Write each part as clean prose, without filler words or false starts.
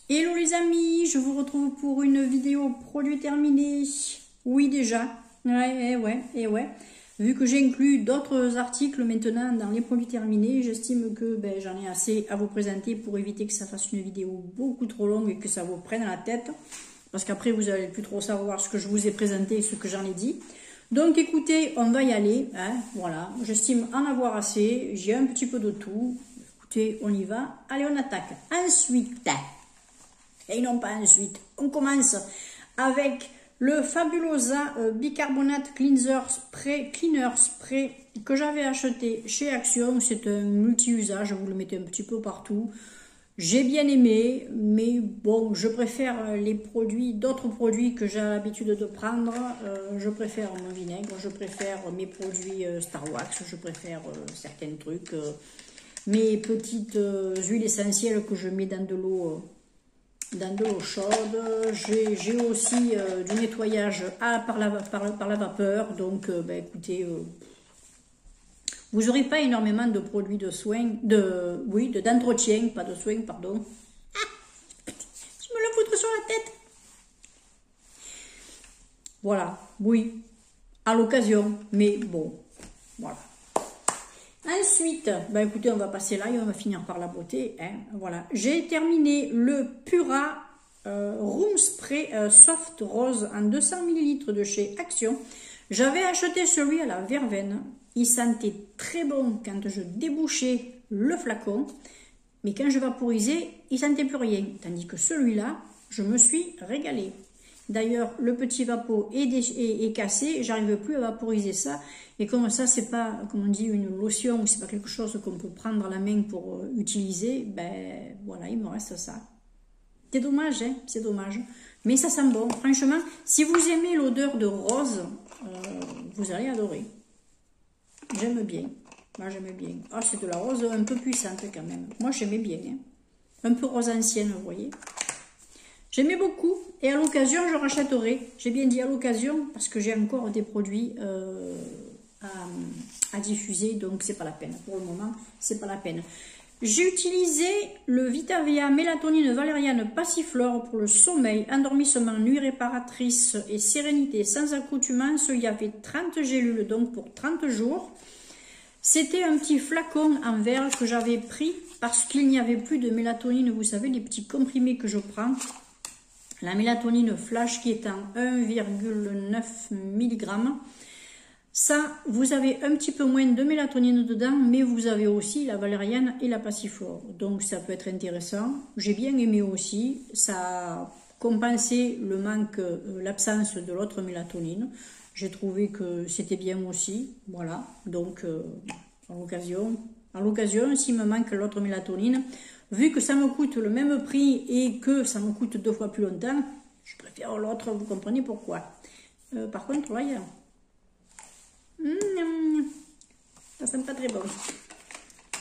Hello les amis, je vous retrouve pour une vidéo produit terminé. Oui déjà, ouais. Vu que j'ai inclus d'autres articles maintenant dans les produits terminés, j'estime que j'en ai assez à vous présenter pour éviter que ça fasse une vidéo beaucoup trop longue et que ça vous prenne la tête. Parce qu'après vous n'allez plus trop savoir ce que je vous ai présenté et ce que j'en ai dit. Donc écoutez, on va y aller, hein, voilà, j'estime en avoir assez, j'ai un petit peu de tout. Écoutez, on y va, allez on attaque. Ensuite... Et non pas ensuite. On commence avec le Fabulosa Bicarbonate Cleanser Spray que j'avais acheté chez Action. C'est un multi-usage, vous le mettez un petit peu partout. J'ai bien aimé, mais bon, je préfère les produits, d'autres produits que j'ai l'habitude de prendre. Je préfère mon vinaigre, je préfère mes produits Star Wax, je préfère certains trucs. Mes petites huiles essentielles que je mets dans de l'eau chaude. J'ai aussi du nettoyage par la vapeur. Donc, écoutez, vous n'aurez pas énormément de produits de soins, d'entretien, pas de soins, pardon. Ah, je me le foutre sur la tête. Voilà, oui, à l'occasion, mais bon, voilà. Ensuite, écoutez, on va passer là et on va finir par la beauté. Hein, voilà. J'ai terminé le Pura Room Spray Soft Rose en 200 ml de chez Action. J'avais acheté celui à la verveine. Il sentait très bon quand je débouchais le flacon. Mais quand je vaporisais, il sentait plus rien. Tandis que celui-là, je me suis régalée. D'ailleurs, le petit vapeau est cassé, j'arrive plus à vaporiser ça. Et comme ça, c'est pas, comme on dit, une lotion, ou c'est pas quelque chose qu'on peut prendre à la main pour utiliser, voilà, il me reste ça. C'est dommage, hein, c'est dommage. Mais ça sent bon. Franchement, si vous aimez l'odeur de rose, vous allez adorer. J'aime bien. Moi, j'aime bien. Ah, c'est de la rose un peu puissante quand même. Moi, j'aimais bien. Hein. Un peu rose ancienne, vous voyez. J'aimais beaucoup et à l'occasion je rachèterai. J'ai bien dit à l'occasion parce que j'ai encore des produits à diffuser, donc c'est pas la peine. Pour le moment, c'est pas la peine. J'ai utilisé le Vitavia Mélatonine Valériane Passiflore pour le sommeil, endormissement, nuit réparatrice et sérénité sans accoutumance. Il y avait 30 gélules donc pour 30 jours. C'était un petit flacon en verre que j'avais pris parce qu'il n'y avait plus de mélatonine. Vous savez, les petits comprimés que je prends. La mélatonine flash qui est en 1,9 mg. Ça, vous avez un petit peu moins de mélatonine dedans, mais vous avez aussi la valériane et la passiflore. Donc ça peut être intéressant. J'ai bien aimé aussi. Ça a compensé le manque, l'absence de l'autre mélatonine. J'ai trouvé que c'était bien aussi. Voilà. Donc, à l'occasion, s'il me manque l'autre mélatonine, vu que ça me coûte le même prix et que ça me coûte 2 fois plus longtemps, je préfère l'autre, vous comprenez pourquoi. Par contre, là, il y a... ça sent pas très bon.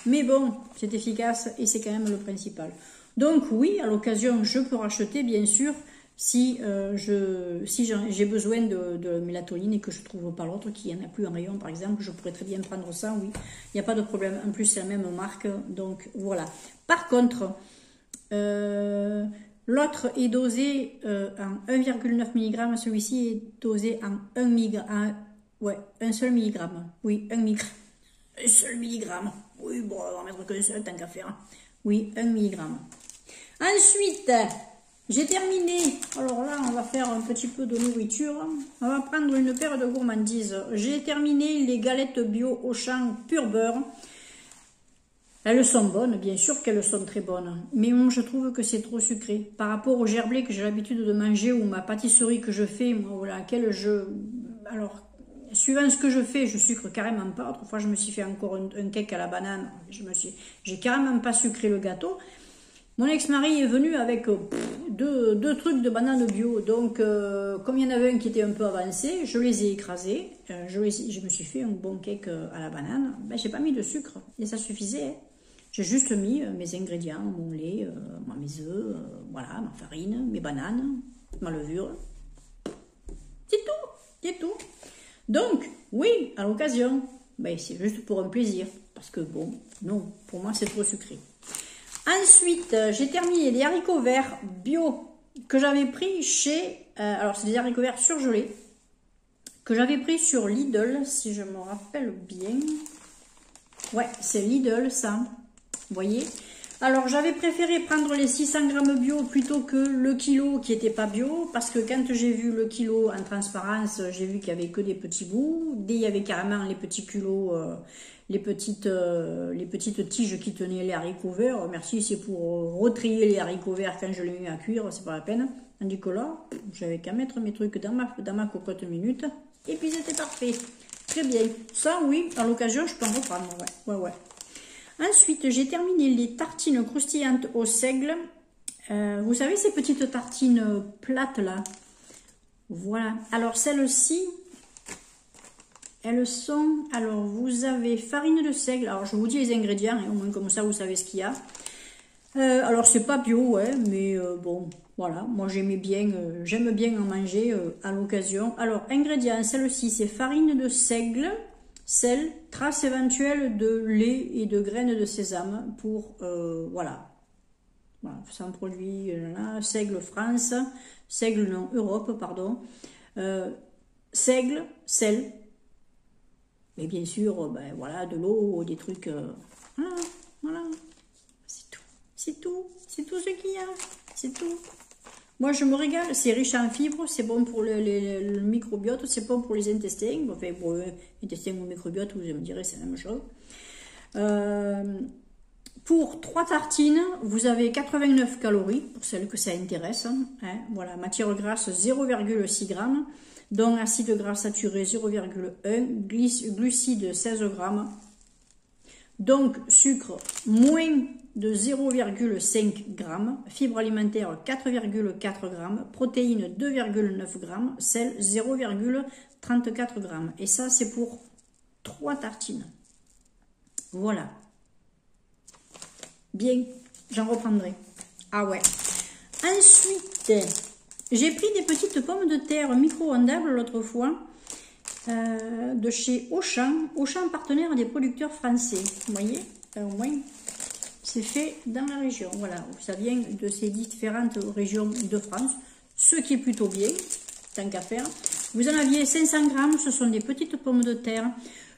Mais bon, c'est efficace et c'est quand même le principal. Donc oui, à l'occasion, je peux racheter, bien sûr, si j'ai besoin de mélatonine et que je ne trouve pas l'autre, qu'il n'y en a plus en rayon par exemple, je pourrais très bien prendre ça, oui, il n'y a pas de problème. En plus, c'est la même marque, donc voilà. Par contre, l'autre est dosé en 1,9 mg, celui-ci est dosé en 1 mg, un seul milligramme, oui, 1 mg, un seul milligramme, oui, bon, on va mettre qu'un seul tant qu'à faire, oui, 1 mg. Ensuite, j'ai terminé, alors là on va faire un petit peu de nourriture, on va prendre une paire de gourmandises. J'ai terminé les galettes bio Auchan pur beurre. Elles sont bonnes, bien sûr qu'elles sont très bonnes, mais moi je trouve que c'est trop sucré. Par rapport au gerblé que j'ai l'habitude de manger ou ma pâtisserie que je fais, ou laquelle alors, suivant ce que je fais, je sucre carrément pas. Autrefois je me suis fait encore un cake à la banane, j'ai carrément pas sucré le gâteau. Mon ex-mari est venu avec deux trucs de bananes bio. Donc, comme il y en avait un qui était un peu avancé, je les ai écrasés. Je me suis fait un bon cake à la banane. J'ai pas mis de sucre et ça suffisait. Hein. J'ai juste mis mes ingrédients, mon lait, mes œufs, voilà, ma farine, mes bananes, ma levure. C'est tout. Donc, oui, à l'occasion, c'est juste pour un plaisir. Parce que bon, non, pour moi c'est trop sucré. Ensuite, j'ai terminé les haricots verts bio que j'avais pris chez... alors, c'est des haricots verts surgelés que j'avais pris sur Lidl, si je me rappelle bien. Ouais, c'est Lidl, ça. Vous voyez? Alors, j'avais préféré prendre les 600 grammes bio plutôt que le kilo qui n'était pas bio, parce que quand j'ai vu le kilo en transparence, j'ai vu qu'il n'y avait que des petits bouts. Dès il y avait carrément les petits culots, les petites tiges qui tenaient les haricots verts. Merci, c'est pour retrier les haricots verts quand je les mets à cuire, c'est pas la peine. Tandis que là, j'avais qu'à mettre mes trucs dans ma cocotte minute, et puis c'était parfait. Très bien. Ça, oui, à l'occasion, je peux en reprendre. Ouais. Ensuite, j'ai terminé les tartines croustillantes au seigle. Vous savez, ces petites tartines plates, là. Voilà. Alors, celles-ci, elles sont... Alors, vous avez farine de seigle. Alors, je vous dis les ingrédients, hein, au moins comme ça, vous savez ce qu'il y a. Alors, c'est pas bio, ouais, mais bon, voilà. Moi, j'aime bien en manger à l'occasion. Alors, ingrédients, celle-ci, c'est farine de seigle, sel, trace éventuelle de lait et de graines de sésame pour, voilà. Voilà, c'est un produit, là, seigle France, seigle non, Europe, pardon. Seigle, sel, mais bien sûr, ben, voilà, de l'eau, des trucs, voilà. C'est tout ce qu'il y a, c'est tout. Moi, je me régale, c'est riche en fibres, c'est bon pour le microbiote, c'est bon pour les intestins. Enfin, pour l'intestin ou le microbiote, vous me direz, c'est la même chose. Pour 3 tartines, vous avez 89 calories, pour celles que ça intéresse. Hein, voilà, matière grasse 0,6 g, dont acide gras saturé 0,1, glucides 16 g, donc sucre moins de 0,5 g, fibres alimentaires 4,4 g, protéines 2,9 g, sel 0,34 g. Et ça, c'est pour 3 tartines. Voilà. Bien, j'en reprendrai. Ah ouais. Ensuite, j'ai pris des petites pommes de terre micro-ondables l'autre fois, de chez Auchan. Auchan, partenaire des producteurs français. Vous voyez, au moins, c'est fait dans la région. Voilà, ça vient de ces différentes régions de France, ce qui est plutôt bien, tant qu'à faire. Vous en aviez 500 grammes, ce sont des petites pommes de terre.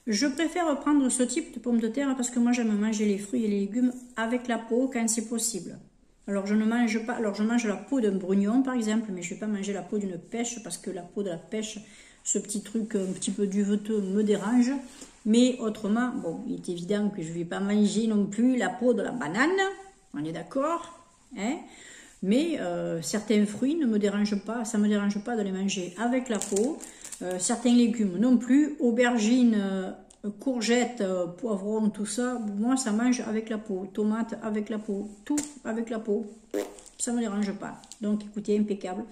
Je préfère prendre ce type de pommes de terre parce que moi j'aime manger les fruits et les légumes avec la peau quand c'est possible. Alors je ne mange pas, alors je mange la peau d'un brugnon par exemple, mais je ne vais pas manger la peau d'une pêche parce que la peau de la pêche, ce petit truc un petit peu duveteux me dérange. Mais autrement, bon, il est évident que je ne vais pas manger non plus la peau de la banane, on est d'accord, hein? Mais certains fruits ne me dérangent pas, ça ne me dérange pas de les manger avec la peau. Certains légumes non plus, aubergines, courgettes, poivrons, tout ça, moi ça mange avec la peau, tomates avec la peau, tout avec la peau, ça ne me dérange pas. Donc écoutez, impeccable.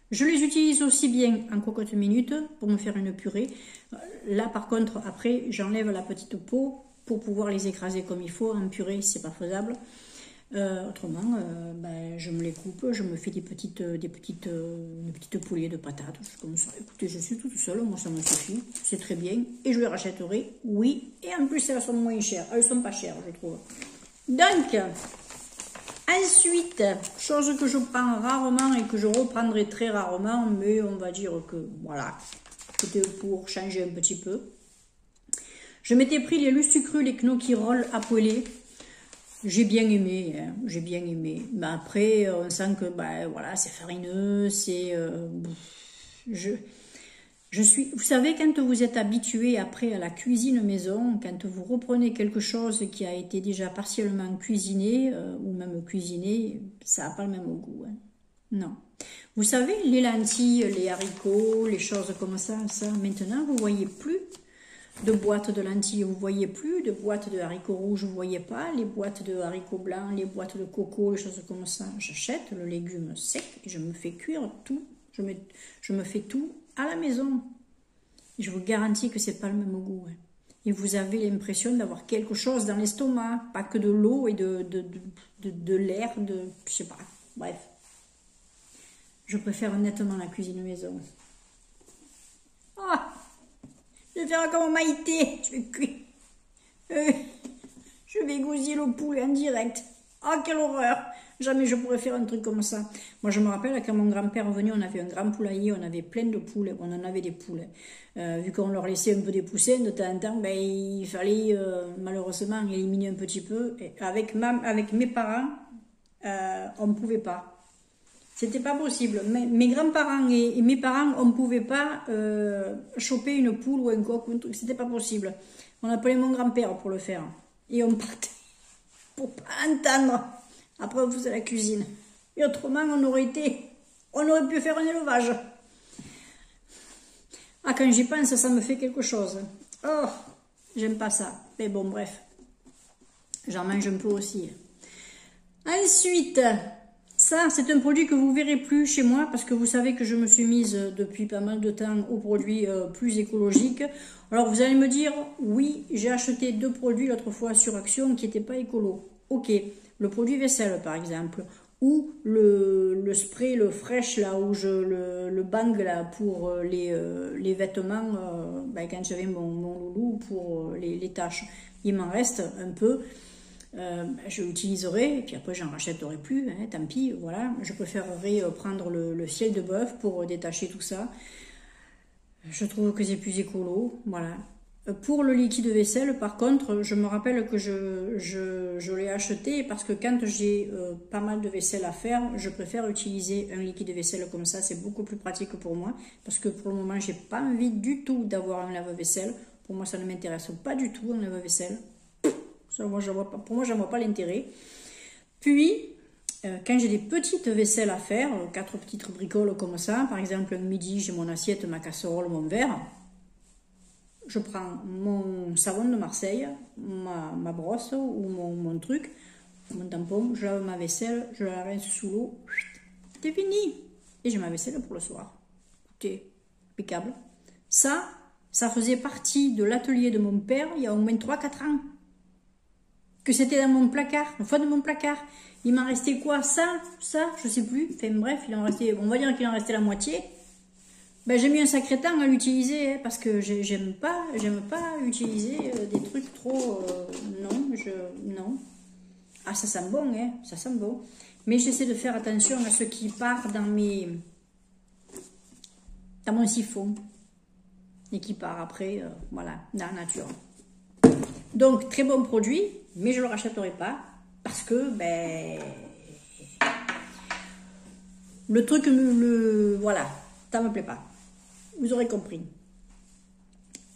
Je les utilise aussi bien en cocotte minute pour me faire une purée. Là par contre, après, j'enlève la petite peau pour pouvoir les écraser comme il faut. En purée, c'est pas faisable. Autrement, ben, je me les coupe, je me fais des petites poulées de patates, comme ça. Écoutez, je suis toute seule, moi ça me suffit, c'est très bien. Et je les rachèterai, oui. Et en plus, elles sont moins chères, elles sont pas chères, je trouve. Donc, ensuite, chose que je prends rarement et que je reprendrai très rarement, mais on va dire que, voilà, c'était pour changer un petit peu. Je m'étais pris les lustucrules, les gnocchi rolls à poêler. J'ai bien aimé, hein, j'ai bien aimé. Mais après, on sent que ben, voilà, c'est farineux, c'est... je suis... Vous savez, quand vous êtes habitué après à la cuisine maison, quand vous reprenez quelque chose qui a été déjà partiellement cuisiné, ou même cuisiné, ça n'a pas le même goût. Hein. Non. Vous savez, les lentilles, les haricots, les choses comme ça, maintenant, vous ne voyez plus de boîtes de lentilles, vous ne voyez plus, de boîtes de haricots rouges, vous ne voyez pas, les boîtes de haricots blancs, les boîtes de coco, les choses comme ça. J'achète le légume sec et je me fais cuire tout. Je me fais tout à la maison. Et je vous garantis que c'est pas le même goût. Hein. Et vous avez l'impression d'avoir quelque chose dans l'estomac, pas que de l'eau et de l'air, je sais pas. Bref. Je préfère nettement la cuisine maison. Ah! Je vais faire comme Maïté, je vais cuire. Je vais gousiller le poulet en direct. Ah, quelle horreur! Jamais je pourrais faire un truc comme ça. Moi, je me rappelle, quand mon grand-père venait, on avait un grand poulailler, on avait plein de poules, on en avait des poules. Vu qu'on leur laissait un peu des poussins, de temps en temps, ben, il fallait malheureusement éliminer un petit peu. Et avec mes parents, on ne pouvait pas. C'était pas possible. Mes grands-parents et mes parents, on ne pouvait pas choper une poule ou un coq ou un truc. C'était pas possible. On appelait mon grand-père pour le faire. Et on partait pour pas entendre. Après, on faisait la cuisine. Et autrement, on aurait pu faire un élevage. Ah, quand j'y pense, ça me fait quelque chose. Oh, j'aime pas ça. Mais bon, bref. J'en mange un peu aussi. Ensuite, ça, c'est un produit que vous verrez plus chez moi parce que vous savez que je me suis mise depuis pas mal de temps aux produits plus écologiques. Alors, vous allez me dire, oui, j'ai acheté 2 produits l'autre fois sur Action qui n'étaient pas écolos. Ok, le produit vaisselle par exemple, ou le spray, le fresh là, ou le bang là pour les vêtements, ben, quand j'avais mon loulou pour les tâches. Il m'en reste un peu. Je l'utiliserai et puis après j'en rachèterai plus, hein, tant pis, voilà. Je préférerais prendre le ciel de bœuf pour détacher tout ça. Je trouve que c'est plus écolo, voilà. Pour le liquide vaisselle, par contre, je me rappelle que je l'ai acheté parce que quand j'ai pas mal de vaisselle à faire, je préfère utiliser un liquide vaisselle comme ça, c'est beaucoup plus pratique pour moi parce que pour le moment, j'ai pas envie du tout d'avoir un lave-vaisselle. Pour moi, ça ne m'intéresse pas du tout, un lave-vaisselle. Pour moi, j'en vois pas l'intérêt. Puis, quand j'ai des petites vaisselles à faire, 4 petites bricoles comme ça, par exemple, un midi, j'ai mon assiette, ma casserole, mon verre, je prends mon savon de Marseille, ma brosse ou mon truc, mon tampon, je lave ma vaisselle, je la rince sous l'eau, c'est fini. Et j'ai ma vaisselle pour le soir. C'est impeccable. Ça faisait partie de l'atelier de mon père il y a au moins 3-4 ans. Que c'était dans mon placard, au fond de mon placard. Il m'en restait quoi? Ça, je sais plus. Enfin bref, il en restait, on va dire qu'il en restait la moitié. Ben, j'ai mis un sacré temps à l'utiliser, hein, parce que j'aime pas utiliser des trucs trop... non. Ah, ça sent bon, hein, ça sent bon. Mais j'essaie de faire attention à ce qui part dans mon siphon. Et qui part après, voilà, dans la nature. Donc, très bon produit, mais je ne le rachèterai pas parce que, ben, le truc, voilà, ça ne me plaît pas. Vous aurez compris.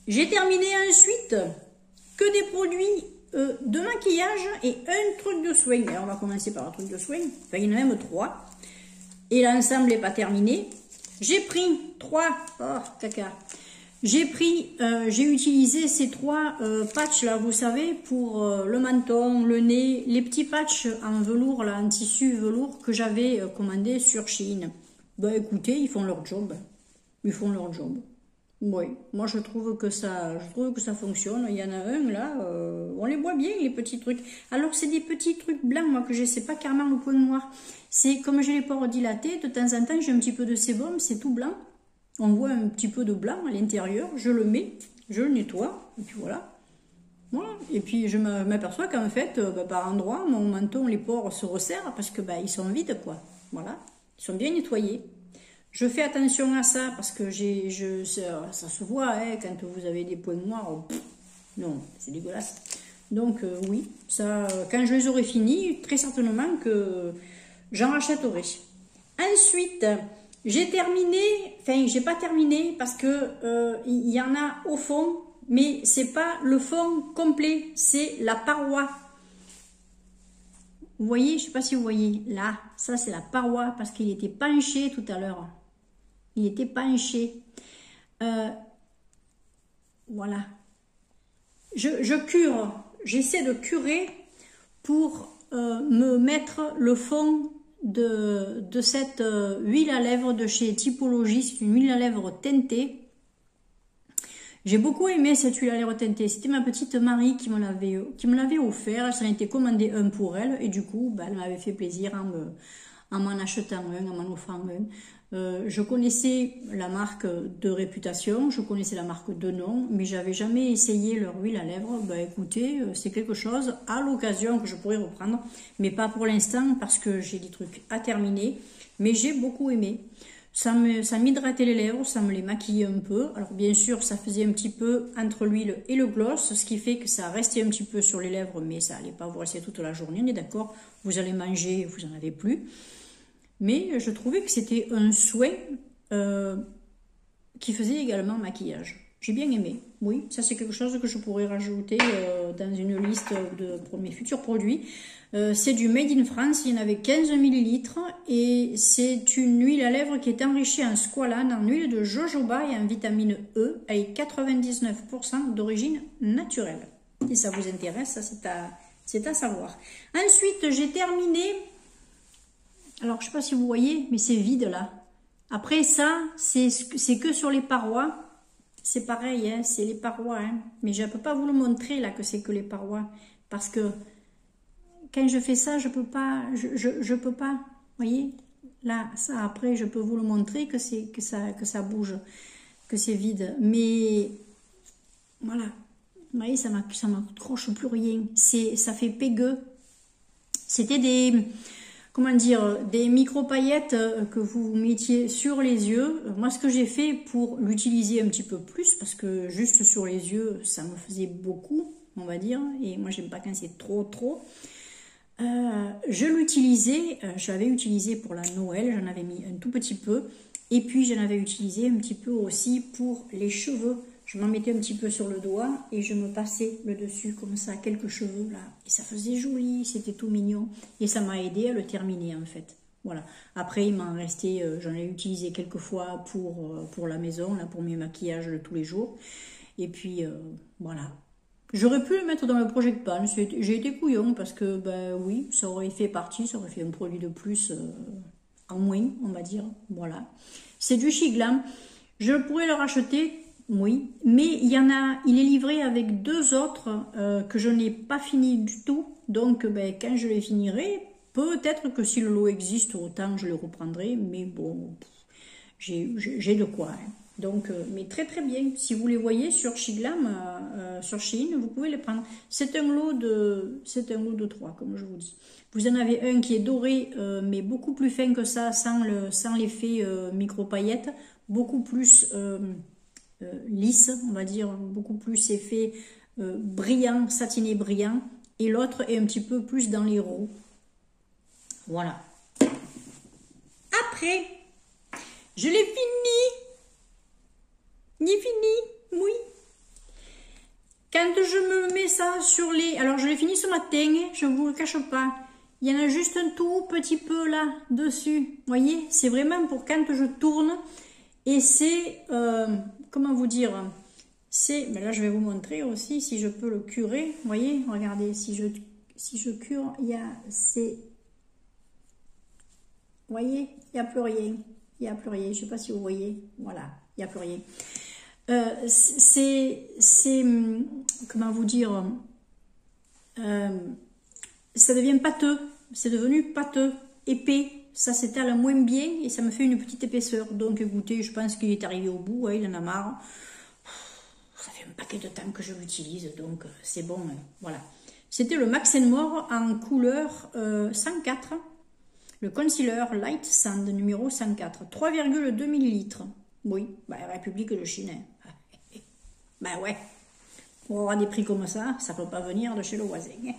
J'ai terminé ensuite que des produits de maquillage et un truc de soin. Alors, on va commencer par un truc de soin. Enfin, il y en a même 3. Et l'ensemble n'est pas terminé. J'ai pris 3. Oh, caca. J'ai utilisé ces 3 patchs là, vous savez, pour le menton, le nez, les petits patchs en velours, là, en tissu velours que j'avais commandé sur Shein. Ben écoutez, ils font leur job. Ils font leur job. Oui, moi je trouve que ça fonctionne. Il y en a un là, on les voit bien les petits trucs. Alors c'est des petits trucs blancs, moi que je sais pas carrément le point noir. C'est comme j'ai les pores dilatés, de temps en temps j'ai un petit peu de sébum, c'est tout blanc. On voit un petit peu de blanc à l'intérieur, je le mets, je le nettoie, et puis voilà. Voilà. Et puis je m'aperçois qu'en fait, par endroits, mon menton, les pores se resserrent parce que ils sont vides, quoi. Voilà, ils sont bien nettoyés. Je fais attention à ça parce que ça se voit, hein, quand vous avez des points noirs, non, c'est dégueulasse. Donc oui, ça, quand je les aurai finis, très certainement que j'en rachèterai. Ensuite... j'ai terminé, enfin j'ai pas terminé parce que il y en a au fond, mais c'est pas le fond complet, c'est la paroi. Vous voyez, je sais pas si vous voyez, là, ça c'est la paroi parce qu'il était penché tout à l'heure. Il était penché. Voilà. Je cure, j'essaie de curer pour me mettre le fond de cette huile à lèvres de chez Typologie. C'est une huile à lèvres teintée. J'ai beaucoup aimé cette huile à lèvres teintée. C'était ma petite Marie qui me l'avait offert. Ça a été commandé un pour elle et du coup elle m'avait fait plaisir en m'en achetant un, en m'en offrant un. Je connaissais la marque de réputation, je connaissais la marque de nom, mais j'avais jamais essayé leur huile à lèvres. Ben écoutez, c'est quelque chose à l'occasion que je pourrais reprendre, mais pas pour l'instant parce que j'ai des trucs à terminer, mais j'ai beaucoup aimé. Ça m'hydratait les lèvres, ça me les maquillait un peu. Alors bien sûr, ça faisait un petit peu entre l'huile et le gloss, ce qui fait que ça restait un petit peu sur les lèvres, mais ça allait pas vous rester toute la journée, on est d'accord. Vous allez manger, vous en avez plus. Mais je trouvais que c'était un soin qui faisait également maquillage. J'ai bien aimé, oui, ça c'est quelque chose que je pourrais rajouter dans une liste de mes futurs produits. C'est du Made in France, il y en avait 15 ml et c'est une huile à lèvres qui est enrichie en squalane, en huile de jojoba et en vitamine E avec 99% d'origine naturelle. Si ça vous intéresse, ça c'est à savoir. Ensuite, j'ai terminé, alors je ne sais pas si vous voyez, mais c'est vide là. Après ça, c'est que sur les parois. C'est pareil, hein, c'est les parois. Hein. Mais je ne peux pas vous le montrer là que c'est que les parois. Parce que quand je fais ça, je peux pas. Je peux pas. Vous voyez? Là, ça après, je peux vous le montrer que ça bouge, que c'est vide. Mais voilà. Vous voyez, ça m'accroche plus rien. Ça fait pégueux. C'était des. Comment dire, des micro-paillettes que vous mettiez sur les yeux. Moi, ce que j'ai fait pour l'utiliser un petit peu plus, parce que juste sur les yeux, ça me faisait beaucoup, on va dire, et moi, j'aime pas quand c'est trop. Je l'utilisais, je l'avais utilisé pour la Noël, j'en avais mis un tout petit peu, et puis j'en avais utilisé un petit peu aussi pour les cheveux. Je m'en mettais un petit peu sur le doigt et je me passais le dessus comme ça, quelques cheveux là. Et ça faisait joli, c'était tout mignon. Et ça m'a aidé à le terminer en fait. Voilà. Après, il m'en restait, j'en ai utilisé quelques fois pour la maison, là, pour mes maquillages de tous les jours. Et puis, voilà. J'aurais pu le mettre dans le Project Pan. J'ai été couillon parce que, ben oui, ça aurait fait partie, ça aurait fait un produit de plus en moins, on va dire. Voilà. C'est du Shiglam. Je pourrais le racheter. Oui, mais il est livré avec deux autres que je n'ai pas fini du tout. Donc, ben, quand je les finirai, peut-être que si le lot existe, autant je les reprendrai. Mais bon, j'ai de quoi. Hein. Donc, mais très bien. Si vous les voyez sur Shiglam, sur Shein, vous pouvez les prendre. C'est un lot de 3, comme je vous dis. Vous en avez un qui est doré, mais beaucoup plus fin que ça, sans l'effet micro-paillettes, beaucoup plus lisse, on va dire, beaucoup plus effet brillant, satiné brillant, et l'autre est un petit peu plus dans les roux. Voilà. Après, je l'ai fini. Oui. Quand je me mets ça sur les... Alors, je l'ai fini ce matin, je ne vous le cache pas. Il y en a juste un tout petit peu là, dessus. Vous voyez, c'est vraiment pour quand je tourne. Et c'est... comment vous dire, mais là je vais vous montrer aussi si je peux le curer. Vous voyez, regardez, si je cure, il y a vous voyez, il n'y a plus rien. Je ne sais pas si vous voyez. Voilà, il n'y a plus rien. Comment vous dire, ça devient pâteux. C'est devenu pâteux, épais. Ça s'étale moins bien et ça me fait une petite épaisseur. Donc écoutez, je pense qu'il est arrivé au bout, hein, il en a marre. Ça fait un paquet de temps que je l'utilise, donc c'est bon, hein, voilà. C'était le Max & More en couleur 104. Le concealer Light Sand numéro 104. 3,2 ml. Oui, bah, République de Chine. Hein. Bah ouais, pour avoir des prix comme ça, ça peut pas venir de chez le voisin. Hein.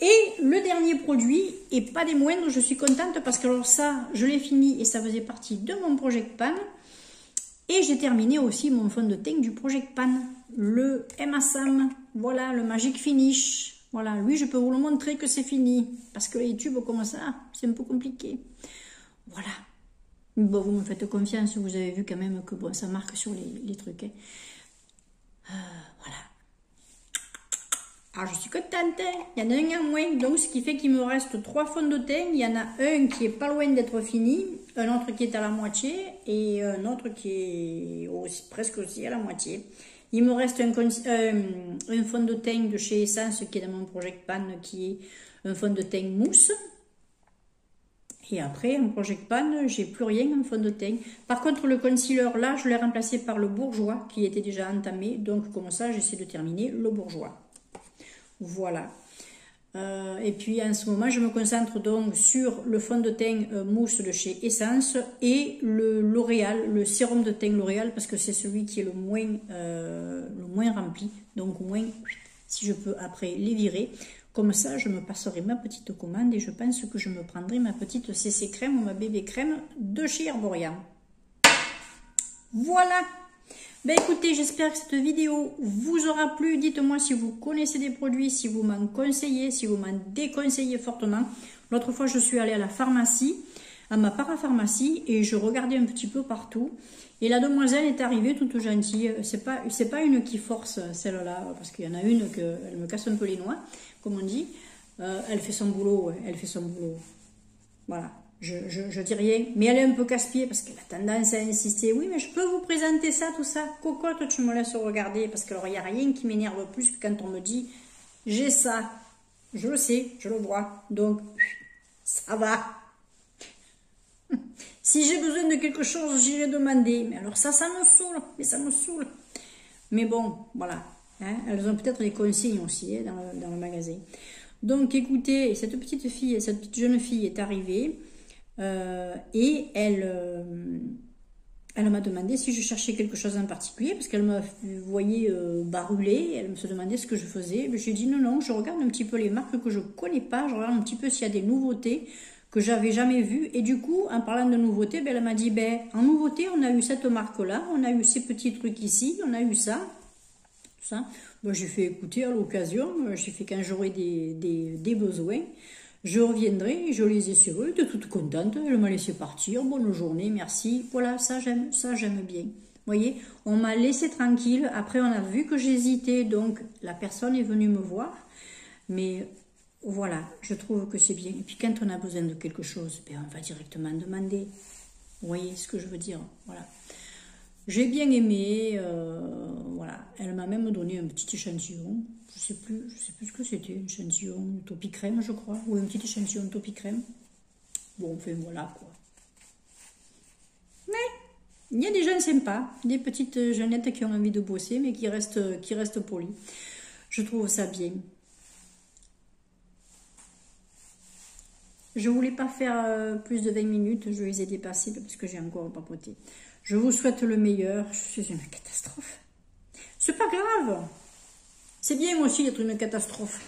Et le dernier produit, et pas des moindres, je suis contente parce que alors ça, je l'ai fini et ça faisait partie de mon Project Pan. Et j'ai terminé aussi mon fond de teint du Project Pan, le Emma Sam, voilà, le Magic Finish. Voilà, lui, je peux vous le montrer que c'est fini. Parce que les tubes comme ça, c'est un peu compliqué. Voilà. Bon, vous me faites confiance, vous avez vu quand même que bon, ça marque sur les trucs. Hein. Voilà. Alors, je suis contente, il y en a un en moins, donc ce qui fait qu'il me reste 3 fonds de teint. Il y en a un qui est pas loin d'être fini, un autre qui est à la moitié et un autre qui est aussi, presque aussi à la moitié. Il me reste un fond de teint de chez Essence qui est dans mon Project Pan, qui est un fond de teint mousse. Et après, en Project Pan, j'ai plus rien en fond de teint. Par contre, le concealer, là, je l'ai remplacé par le Bourjois, qui était déjà entamé. Donc, comme ça, j'essaie de terminer le Bourjois. Voilà. Et puis, en ce moment, je me concentre donc sur le fond de teint mousse de chez Essence et le L'Oréal, le sérum de teint L'Oréal, parce que c'est celui qui est le moins rempli. Donc, au moins, si je peux après les virer. Comme ça, je me passerai ma petite commande et je pense que je me prendrai ma petite CC crème ou ma bébé crème de chez Herborian. Voilà. Ben écoutez, j'espère que cette vidéo vous aura plu. Dites-moi si vous connaissez des produits, si vous m'en conseillez, si vous m'en déconseillez fortement. L'autre fois, je suis allée à la pharmacie, à ma parapharmacie, et je regardais un petit peu partout. Et la demoiselle est arrivée toute gentille. C'est pas une qui force, celle-là, parce qu'il y en a une elle me casse un peu les noix, comme on dit. Elle fait son boulot, ouais, elle fait son boulot. Voilà, je dis rien. Mais elle est un peu casse-pied parce qu'elle a tendance à insister. Oui, mais je peux vous présenter ça, tout ça. Cocotte, tu me laisses regarder. Parce qu'il n'y a rien qui m'énerve plus que quand on me dit j'ai ça. Je le sais, je le vois. Donc, ça va. Si j'ai besoin de quelque chose, j'irai demander. Mais alors ça me saoule. Mais ça me saoule. Mais bon, voilà. Hein, elles ont peut-être des consignes aussi hein, dans le magasin. Donc écoutez, cette petite jeune fille est arrivée et elle m'a demandé si je cherchais quelque chose en particulier parce qu'elle m'a voyé baruler, elle me se demandait ce que je faisais. J'ai dit non, je regarde un petit peu les marques que je connais pas, je regarde un petit peu s'il y a des nouveautés que j'avais jamais vues. Et du coup, en parlant de nouveautés, ben, elle m'a dit, ben, en nouveauté, on a eu cette marque-là, on a eu ces petits trucs ici, on a eu ça. Ça. Bon, j'ai fait écouter à l'occasion, j'ai fait quand j'aurai des besoins, je reviendrai, je les ai sur eux, de toute contente, elle m'a laissé partir, bonne journée, merci, voilà, ça j'aime bien. Vous voyez, on m'a laissé tranquille, après on a vu que j'hésitais, donc la personne est venue me voir, mais voilà, je trouve que c'est bien. Et puis quand on a besoin de quelque chose, ben, on va directement demander, vous voyez ce que je veux dire, voilà. J'ai bien aimé, voilà. Elle m'a même donné un petit échantillon. Je sais plus ce que c'était, un échantillon Topi Crème, je crois, ou un petit échantillon Topi Crème. Bon, enfin voilà quoi. Mais il y a des gens sympas, des petites jeunettes qui ont envie de bosser, mais qui restent polies. Je trouve ça bien. Je voulais pas faire plus de 20 minutes, je les ai dépassées parce que j'ai encore papoté. Je vous souhaite le meilleur. Je suis une catastrophe. C'est pas grave. C'est bien aussi d'être une catastrophe.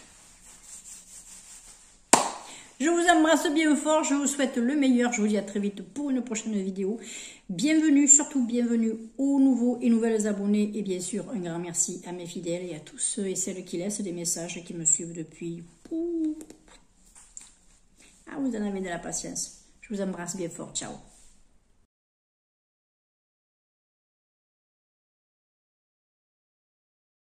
Je vous embrasse bien fort. Je vous souhaite le meilleur. Je vous dis à très vite pour une prochaine vidéo. Bienvenue, surtout bienvenue aux nouveaux et nouvelles abonnés. Et bien sûr, un grand merci à mes fidèles et à tous ceux et celles qui laissent des messages et qui me suivent depuis... Ah, vous en avez de la patience. Je vous embrasse bien fort. Ciao.